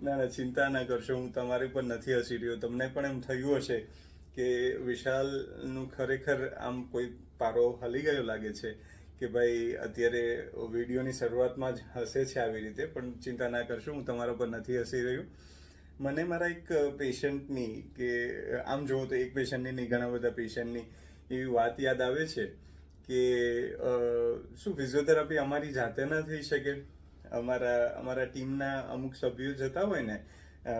ના, ચિંતા ના કરશો, હું તમારી પર નથી હસી રહ્યો. તમને પણ એમ થયું હશે કે વિશાલનું ખરેખર આમ કોઈ પારો હલી ગયો લાગે છે કે ભાઈ અત્યારે વિડીયોની શરૂઆતમાં જ હસે છે આવી રીતે. પણ ચિંતા ના કરશો, હું તમારા પર નથી હસી રહ્યો. મને મારા એક પેશન્ટની, કે આમ જોવો તો એક પેશન્ટની નહીં, ઘણા બધા પેશન્ટની એવી વાત યાદ આવે છે કે શું ફિઝિયોથેરાપી અમારી જાતે ના થઈ શકે? અમારા ટીમના અમુક સભ્યો જતા હોય ને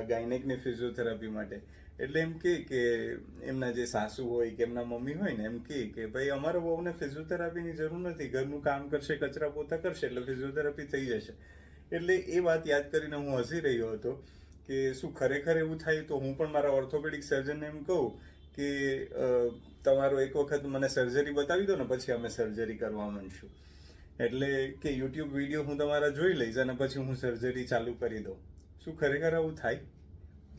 ગાયનેકની ફિઝિયોથેરાપી માટે, એટલે એમ કે એમના જે સાસુ હોય કે એમના મમ્મી હોય ને એમ કે ભાઈ અમારા બહુને ફિઝિયોથેરાપીની જરૂર નથી, ઘરનું કામ કરશે, કચરા પોતા કરશે એટલે ફિઝિયોથેરાપી થઈ જશે. એટલે એ વાત યાદ કરીને હું હસી રહ્યો હતો કે શું ખરેખર એવું થાય? તો હું પણ મારા ઓર્થોપેડિક સર્જનને એમ કહું કે તમારો એક વખત મને સર્જરી બતાવી દો ને, પછી અમે સર્જરી કરવા માંડશું. એટલે કે યુટ્યુબ વિડીયો હું તમારા જોઈ લઈશ અને પછી હું સર્જરી ચાલુ કરી દઉં. શું ખરેખર આવું થાય?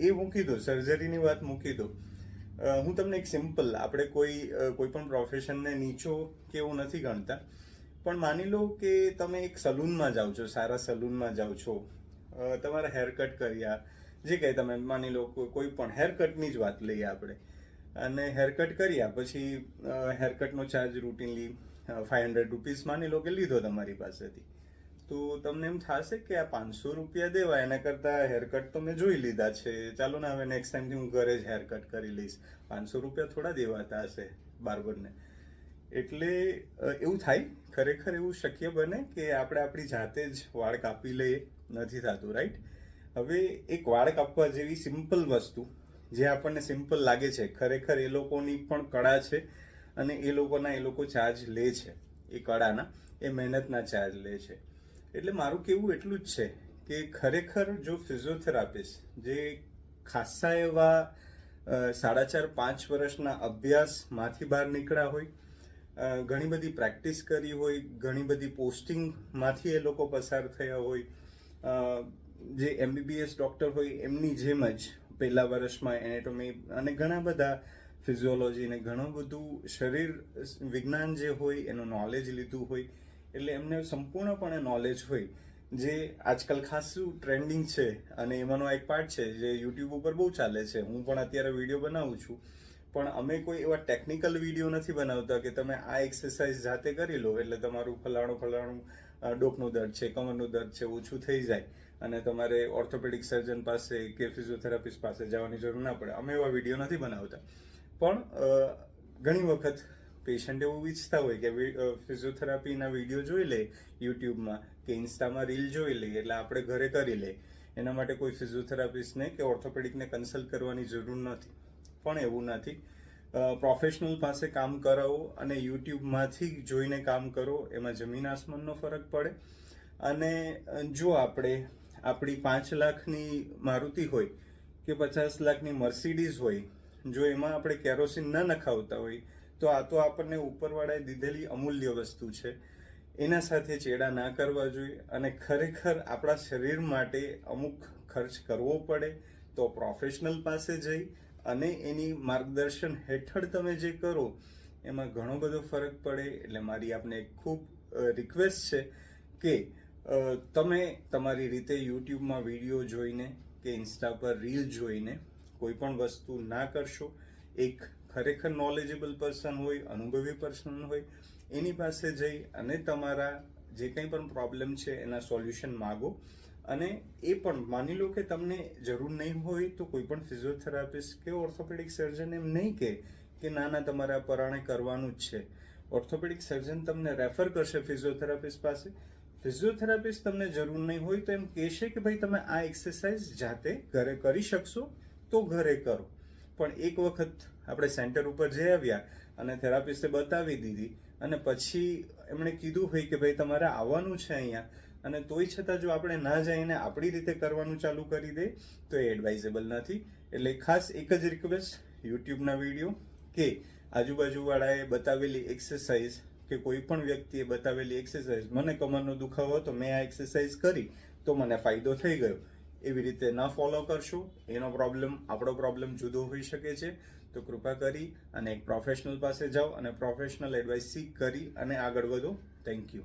એ મૂકી દો, સર્જરીની વાત મૂકી દો. હું તમને એક સિમ્પલ, આપણે કોઈ પણ પ્રોફેશનને નીચો કે એવું નથી ગણતા, પણ માની લો કે તમે એક સલૂનમાં જાઓ છો, સારા સલૂનમાં જાઓ છો, તમારા હેરકટ કર્યા, જે કંઈ તમે માની લો કોઈ પણ હેરકટની જ વાત લઈએ આપણે, અને હેરકટ કર્યા પછી હેરકટનો ચાર્જ રૂટીનલી 500 રૂપીસ માની લો કે લીધો તમારી પાસેથી, તો તમને એમ થશે કે આ 500 રૂપિયા દેવા એના કરતાં હેરકટ તો મેં જોઈ લીધા છે, ચાલો ને હવે નેક્સ્ટ ટાઈમથી હું ઘરે જ હેરકટ કરી લઈશ. 500 રૂપિયા થોડા દેવાતા હશે બાર્બરને. એટલે એવું થાય, ખરેખર એવું શક્ય બને કે આપણે આપણી જાતે જ વાળ કાપી લઈએ? નથી થતું, રાઈટ? હવે એક વાળ કાપવા જેવી સિમ્પલ વસ્તુ, જે આપણને સિમ્પલ લાગે છે, ખરેખર એ લોકોની પણ કળા છે અને એ લોકો ચાર્જ લે છે, એ કળાના, એ મહેનતના ચાર્જ લે છે. એટલે મારું કહેવું એટલું જ છે કે ખરેખર જો ફિઝિયોથેરાપિસ્ટ જે ખાસા એવા 4.5-5 વર્ષના અભ્યાસમાંથી બહાર નીકળ્યા હોય, ઘણી બધી પ્રેક્ટિસ કરી હોય, ઘણી બધી પોસ્ટિંગમાંથી એ લોકો પસાર થયા હોય, જે MBBS ડૉક્ટર હોય એમની જેમ જ પહેલા વર્ષમાં એનેટોમી અને ઘણા બધા ફિઝિયોલોજી ને ઘણું બધું શરીર વિજ્ઞાન જે હોય એનું નોલેજ લીધું હોય, એટલે એમને સંપૂર્ણપણે નોલેજ હોય, જે આજકાલ ખાસું ટ્રેન્ડિંગ છે. અને એમાંનો એક પાર્ટ છે જે યુટ્યુબ ઉપર બહુ ચાલે છે. હું પણ અત્યારે વિડીયો બનાવું છું, પણ અમે કોઈ એવા ટેકનિકલ વિડીયો નથી બનાવતા કે તમે આ એક્સરસાઇઝ જાતે કરી લો એટલે તમારું ફલાણું ડોકનું દર્દ છે, કમરનું દર્દ છે, ઓછું થઈ જાય અને તમારે ઓર્થોપેડિક સર્જન પાસે કે ફિઝિયોથેરાપિસ્ટ પાસે જવાની જરૂર ના પડે. અમે એવા વિડીયો નથી બનાવતા. પણ ઘણી વખત પેશન્ટ એવું ઈચ્છતા હોય કે ફિઝિયોથેરાપીના વિડીયો જોઈ લે યુટ્યુબમાં કે ઇન્સ્ટામાં રીલ જોઈ લે એટલે આપણે ઘરે કરી લે, એના માટે કોઈ ફિઝિયોથેરાપિસ્ટને કે ઓર્થોપેડિકને કન્સલ્ટ કરવાની જરૂર નથી. પણ એવું નથી. પ્રોફેશનલ પાસે કામ કરાવો અને યુટ્યુબમાંથી જોઈને કામ કરો, એમાં જમીન આસમાનનો ફરક પડે. અને જો આપણી 5 લાખની મારુતિ હોય કે 50 લાખની મર્સિડીઝ હોય, જો એમાં આપણે કેરોસીન ન નખાવતા હોય તો આ તો આપણને ઉપરવાળાએ દીધેલી અમૂલ્ય વસ્તુ છે. એના સાથે ચેડા ના કરવા જોઈએ. અને ખરેખર આપણા શરીર માટે અમુક ખર્ચ કરવો પડે તો પ્રોફેશનલ પાસે જઈ અને એની માર્ગદર્શન હેઠળ તમે જે કરો એમાં ઘણો બધો ફરક પડે. એટલે મારી આપને ખૂબ રિક્વેસ્ટ છે કે તમે તમારી રીતે યુટ્યુબમાં વિડીયો જોઈને કે ઇન્સ્ટા પર રીલ જોઈને કોઈ પણ વસ્તુ ના કરશો. એક ખરેખર નોલેજેબલ પર્સન હોય, અનુભવી પર્સન હોય, એની પાસે જઈ અને તમારા જે કંઈ પણ પ્રોબ્લેમ છે એના સોલ્યુશન માગો. અને એ પણ માની લો કે તમને જરૂર નહીં હોય તો કોઈ પણ ફિઝિયોથેરાપિસ્ટ કે ઓર્થોપેડિક સર્જન એમ નહીં કે ના તમારે આ પરાણે કરવાનું જ છે. ઓર્થોપેડિક સર્જન તમને રેફર કરશે ફિઝિયોથેરાપિસ્ટ પાસે. ફિઝિયોથેરાપિસ્ટ તમને જરૂર નહીં હોય તો એમ કહેશે કે ભાઈ તમે આ એક્સરસાઇઝ જાતે ઘરે કરી શકશો તો ઘરે કરો. પણ એક વખત આપણે સેન્ટર ઉપર જઈ આવ્યા અને થેરાપિસ્ટે બતાવી દીધી અને પછી એમણે કીધું હોય કે ભાઈ તમારે આવવાનું છે અહીંયા, અને તોય છતાં જો આપણે ના જઈને આપણી રીતે કરવાનું ચાલુ કરી દે તો એ એડવાઇઝેબલ નથી. એટલે ખાસ એક જ રિક્વેસ્ટ, યુટ્યુબના વિડીયો કે આજુબાજુવાળાએ બતાવેલી એક્સરસાઇઝ કે કોઈ પણ વ્યક્તિએ બતાવેલી એક્સરસાઇઝ, મને કમરનો દુખાવો હતો મેં આ એક્સરસાઇઝ કરી તો મને ફાયદો થઈ ગયો, એવી રીતે ન ફોલો કરશો. એનો પ્રોબ્લેમ આપણો પ્રોબ્લેમ જુદો હોઈ શકે છે. તો કૃપા કરી અને એક પ્રોફેશનલ પાસે જાઓ અને પ્રોફેશનલ એડવાઇસ સીક કરી અને આગળ વધો. Thank you.